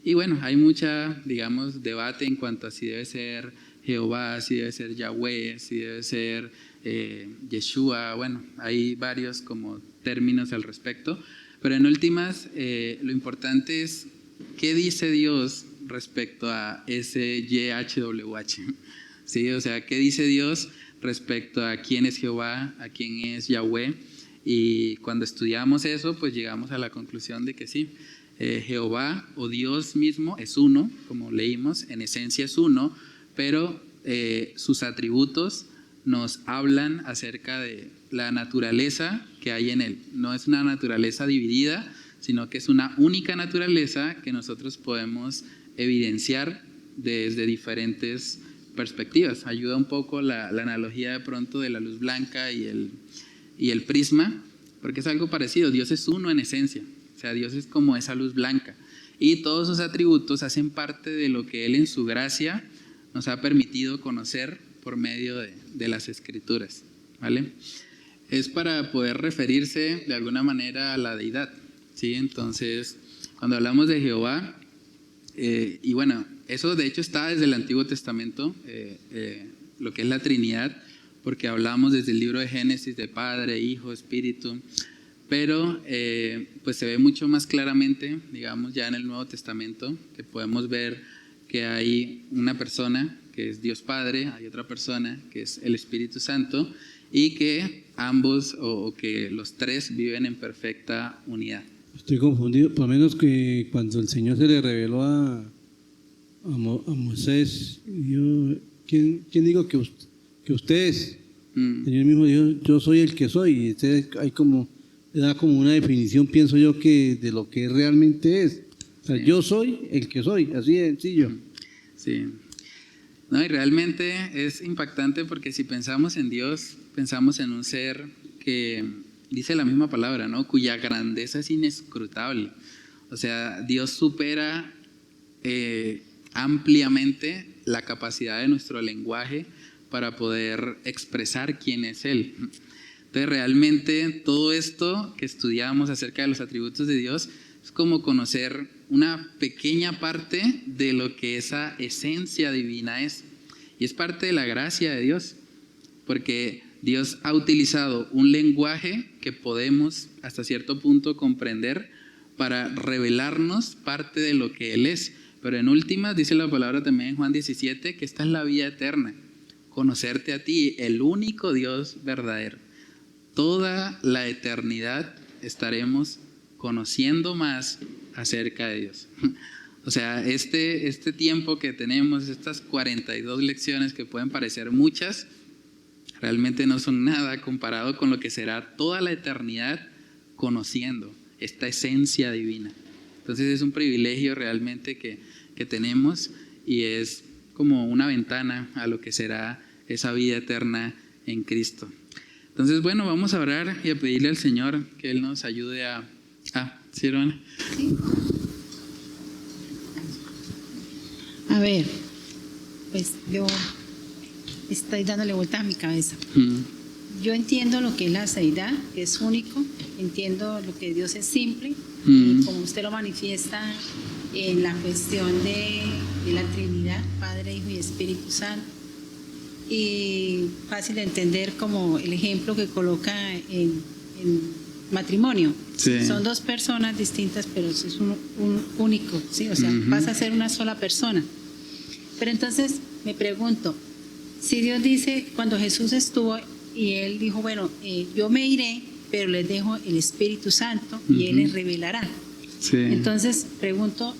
Y bueno, hay mucha, digamos, debate en cuanto a si debe ser Jehová, si debe ser Yahweh, si debe ser Yeshua. Bueno, hay varios como términos al respecto, pero en últimas lo importante es qué dice Dios respecto a ese YHWH, ¿sí? O sea, qué dice Dios respecto a quién es Jehová, a quién es Yahweh. Y cuando estudiamos eso, pues llegamos a la conclusión de que sí, Jehová o Dios mismo es uno, como leímos, en esencia es uno, pero sus atributos nos hablan acerca de la naturaleza que hay en Él. No es una naturaleza dividida, sino que es una única naturaleza que nosotros podemos evidenciar desde diferentes perspectivas. Ayuda un poco la analogía de pronto de la luz blanca y el prisma, porque es algo parecido. Dios es uno en esencia, o sea, Dios es como esa luz blanca, y todos sus atributos hacen parte de lo que Él en su gracia nos ha permitido conocer por medio de las Escrituras, ¿vale? Es para poder referirse de alguna manera a la deidad, ¿sí? Entonces, cuando hablamos de Jehová, y bueno, eso de hecho está desde el Antiguo Testamento, lo que es la Trinidad, porque hablamos desde el libro de Génesis de Padre, Hijo, Espíritu, pero pues se ve mucho más claramente, digamos, ya en el Nuevo Testamento, que podemos ver que hay una persona que es Dios Padre, hay otra persona que es el Espíritu Santo, y que ambos o que los tres viven en perfecta unidad. Estoy confundido, por lo menos que cuando el Señor se le reveló a Moisés, ¿quién digo que usted es? El Señor mismo dijo, yo soy el que soy, y usted da como una definición, pienso yo, que de lo que realmente es. O sea, sí. Yo soy el que soy, así de sencillo. Sí. No, y realmente es impactante porque si pensamos en Dios, pensamos en un ser que dice la misma palabra, ¿no? Cuya grandeza es inescrutable. O sea, Dios supera ampliamente la capacidad de nuestro lenguaje para poder expresar quién es Él. Entonces, realmente todo esto que estudiamos acerca de los atributos de Dios es como conocer una pequeña parte de lo que esa esencia divina es. Y es parte de la gracia de Dios, porque Dios ha utilizado un lenguaje que podemos hasta cierto punto comprender para revelarnos parte de lo que Él es. Pero en últimas dice la palabra también en Juan 17 que esta es la vida eterna, conocerte a ti, el único Dios verdadero. Toda la eternidad estaremos conociendo más acerca de Dios. O sea, este tiempo que tenemos, estas 42 lecciones que pueden parecer muchas, realmente no son nada comparado con lo que será toda la eternidad conociendo esta esencia divina. Entonces es un privilegio realmente que tenemos y es como una ventana a lo que será esa vida eterna en Cristo. Entonces, bueno, vamos a orar y a pedirle al Señor que Él nos ayude a... ¿sí, hermana? Sí. A ver, pues yo estoy dándole vueltas a mi cabeza. Yo entiendo lo que es la deidad, que es único, entiendo lo que Dios es simple, y como usted lo manifiesta en la cuestión de la Trinidad, Padre, Hijo y Espíritu Santo, y fácil de entender como el ejemplo que coloca en matrimonio. Sí. Son dos personas distintas, pero es un único, ¿sí? O sea, pasa a ser una sola persona. Pero entonces me pregunto, si Dios dice, cuando Jesús estuvo y Él dijo, bueno, yo me iré, pero les dejo el Espíritu Santo y Él les revelará. Sí. Entonces pregunto,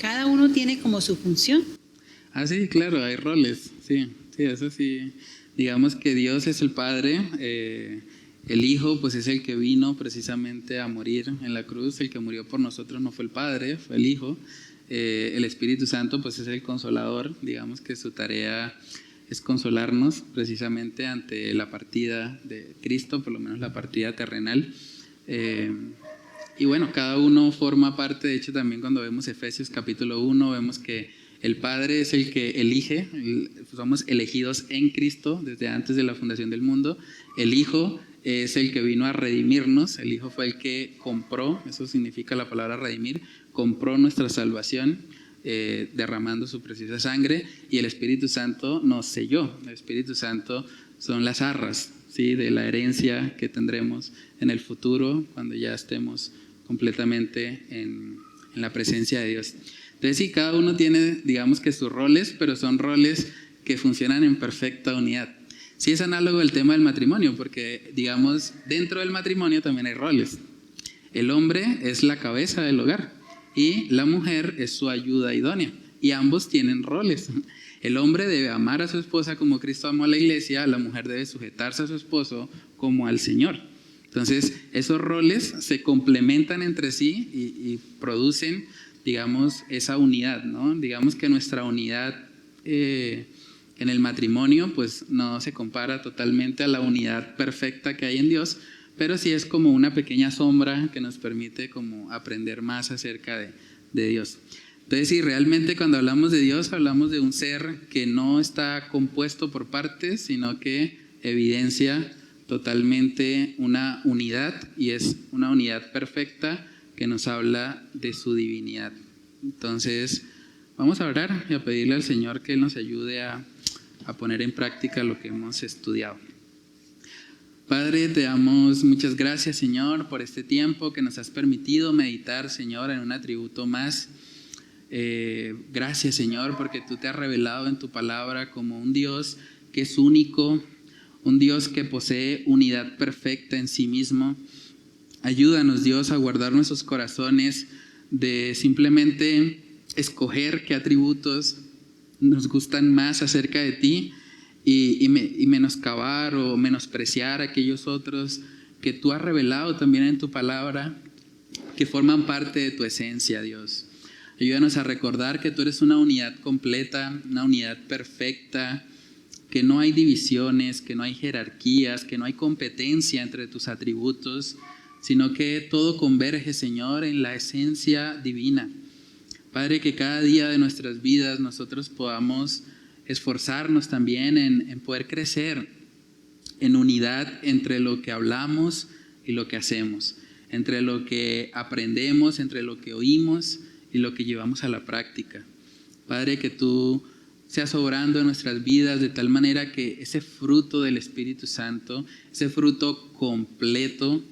¿cada uno tiene como su función? Sí, claro, hay roles, sí, eso sí. Digamos que Dios es el Padre, el Hijo pues es el que vino precisamente a morir en la cruz, el que murió por nosotros no fue el Padre, fue el Hijo. El Espíritu Santo pues es el Consolador, digamos que su tarea es consolarnos precisamente ante la partida de Cristo, por lo menos la partida terrenal. Y bueno, cada uno forma parte, de hecho también cuando vemos Efesios capítulo 1, vemos que el Padre es el que elige, somos elegidos en Cristo desde antes de la fundación del mundo. El Hijo es el que vino a redimirnos, el Hijo fue el que compró, eso significa la palabra redimir, compró nuestra salvación derramando su preciosa sangre, y el Espíritu Santo nos selló. El Espíritu Santo son las arras, ¿sí?, de la herencia que tendremos en el futuro cuando ya estemos completamente en la presencia de Dios. Entonces sí, cada uno tiene, digamos que sus roles, pero son roles que funcionan en perfecta unidad. Sí es análogo al tema del matrimonio, porque digamos, dentro del matrimonio también hay roles. El hombre es la cabeza del hogar y la mujer es su ayuda idónea, y ambos tienen roles. El hombre debe amar a su esposa como Cristo amó a la iglesia, la mujer debe sujetarse a su esposo como al Señor. Entonces, esos roles se complementan entre sí y producen, digamos, esa unidad, ¿no? Digamos que nuestra unidad en el matrimonio pues no se compara totalmente a la unidad perfecta que hay en Dios, pero sí es como una pequeña sombra que nos permite como aprender más acerca de Dios. Entonces sí, realmente cuando hablamos de Dios hablamos de un ser que no está compuesto por partes, sino que evidencia totalmente una unidad, y es una unidad perfecta que nos habla de su divinidad. Entonces vamos a orar y a pedirle al Señor que Él nos ayude a poner en práctica lo que hemos estudiado. Padre, te damos muchas gracias, Señor, por este tiempo que nos has permitido meditar, Señor, en un atributo más. Gracias, Señor, porque tú te has revelado en tu palabra como un Dios que es único, un Dios que posee unidad perfecta en sí mismo. Ayúdanos, Dios, a guardar nuestros corazones de simplemente escoger qué atributos nos gustan más acerca de ti y menoscabar o menospreciar aquellos otros que tú has revelado también en tu palabra, que forman parte de tu esencia, Dios. Ayúdanos a recordar que tú eres una unidad completa, una unidad perfecta, que no hay divisiones, que no hay jerarquías, que no hay competencia entre tus atributos, sino que todo converge, Señor, en la esencia divina. Padre, que cada día de nuestras vidas nosotros podamos esforzarnos también en poder crecer en unidad entre lo que hablamos y lo que hacemos, entre lo que aprendemos, entre lo que oímos y lo que llevamos a la práctica. Padre, que tú seas obrando en nuestras vidas de tal manera que ese fruto del Espíritu Santo, ese fruto completo,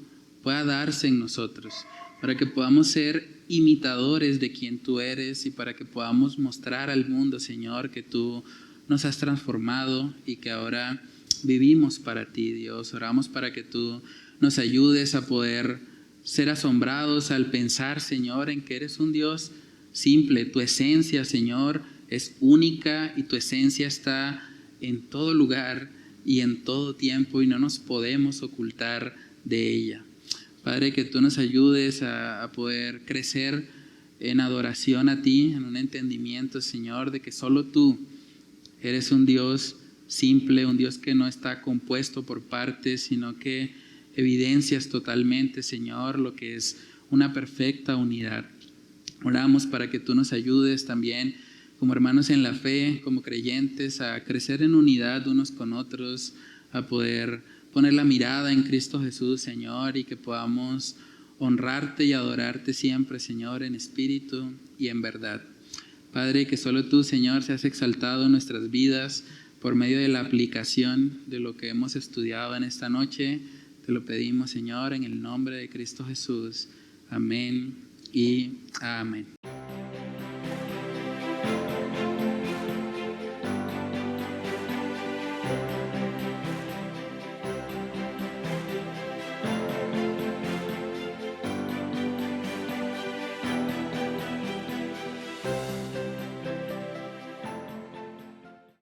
pueda darse en nosotros, para que podamos ser imitadores de quien tú eres y para que podamos mostrar al mundo, Señor, que tú nos has transformado y que ahora vivimos para ti, Dios. Oramos para que tú nos ayudes a poder ser asombrados al pensar, Señor, en que eres un Dios simple. Tu esencia, Señor, es única y tu esencia está en todo lugar y en todo tiempo y no nos podemos ocultar de ella. Padre, que tú nos ayudes a poder crecer en adoración a ti, en un entendimiento, Señor, de que solo tú eres un Dios simple, un Dios que no está compuesto por partes, sino que evidencias totalmente, Señor, lo que es una perfecta unidad. Oramos para que tú nos ayudes también como hermanos en la fe, como creyentes, a crecer en unidad unos con otros, a poder poner la mirada en Cristo Jesús, Señor, y que podamos honrarte y adorarte siempre, Señor, en espíritu y en verdad. Padre, que solo tú, Señor, seas exaltado en nuestras vidas por medio de la aplicación de lo que hemos estudiado en esta noche. Te lo pedimos, Señor, en el nombre de Cristo Jesús. Amén y amén.